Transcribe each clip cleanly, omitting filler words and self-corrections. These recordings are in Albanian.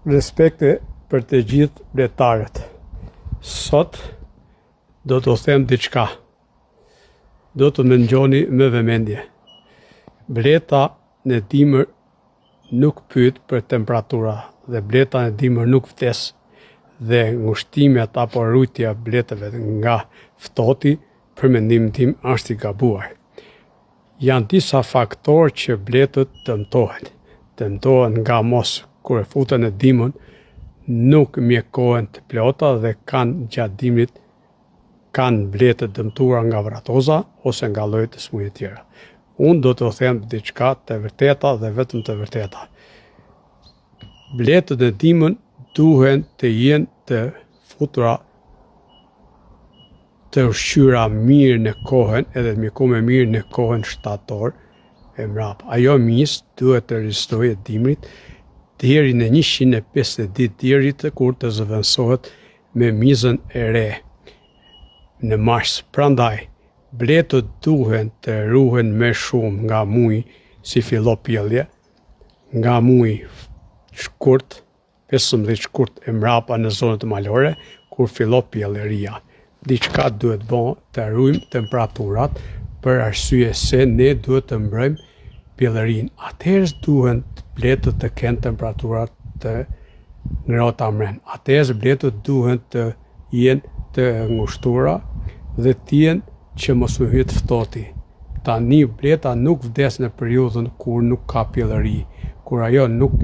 respekte për të gjithë bletarët. Sot do të them diçka. Do të më ngjoni me vëmendje. Bleta në dimër nuk pyet për temperatura dhe bleta në dimër nuk vdes dhe ngushtimet apo rrujtja bletëve nga ftohti për mendimin tim është i gabuar. Janë disa faktorë që bletët dëmtohen. Dëmtohen nga mos kur e futen në dimën, nuk mjekohen të plota dhe kanë gjatë dimrit kanë bletë dëmtuara nga vratoza ose nga lloje të smuje tjera. Unë do të them diçka të vërteta dhe vetëm të vërteta. Bletët e dimën duhen të jenë të futura të ushqyera mirë në kohën, edhe të mjekuar mirë në kohën shtator e mrapa. Ajo mis duhet të rezistojë dimrit deri në 150 ditë deri kur të zëvendësohet me mizën e re në mars. Prandaj, bletët duhen të ruhen më shumë nga muji si fillo pjellje, nga muji shkurt, 15 shkurt e mrapa në zonët malore, kur fillo pjelleria. Diçka duhet bën të ruajmë temperaturat për arsye se ne duhet të mbrojmë pjellërinë. Atëherë duhen bletët të kenë temperaturat të ngrohta mren. Atëherë bletët duhen të jenë të ngushtura dhe të jenë që mos u hyet ftohti. Tani bleta nuk vdes në periudhën kur nuk ka pjellëri, kur ajo nuk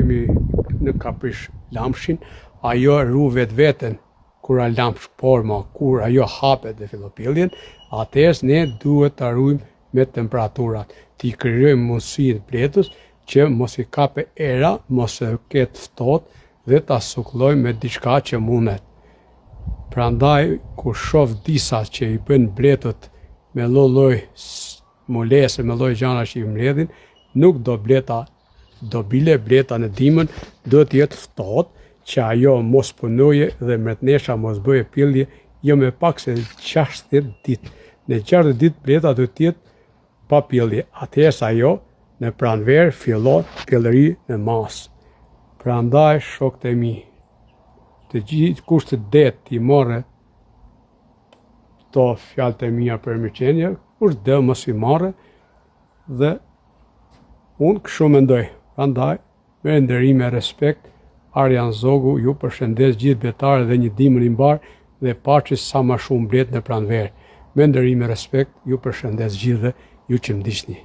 ka prish lamshin, ajo ru vetveten kur a lamsh, por kur ajo hapet dhe fillon pjelljen, atëherë ne duhet ta ruajmë me temperaturat. Ti krijojmë mundësinë bletës që mos i kape era, mos e ketë ftohtë dhe ta suklojmë me diçka që mundet. Prandaj, kur shoh disa që i bën bletët me lloj molese, me lloj gjana që i mbledhin, nuk do bleta, do bile bleta në dimën, do të jetë ftohtë që ajo mos punoje dhe mretnesha mos bëje pjellje jo me pak se 60 ditë. Në 60 ditë bleta do të jetë pa pjellje. Atëherë ajo në pranverë fillon pjellëri në mas. Prandaj, shokët e mi, të gjithë kush të det i morë këto fjalët e mia për mirëqenie, kush dhe mos i marrë dhe unë kështu mendoj. Prandaj, me nderim e respekt, Arjan Zogu ju përshëndes gjithë betarët dhe një dimër i mbar dhe paçi sa më shumë blet në pranverë. Me nderim e respekt, ju përshëndes gjithë ju që më ndiqni.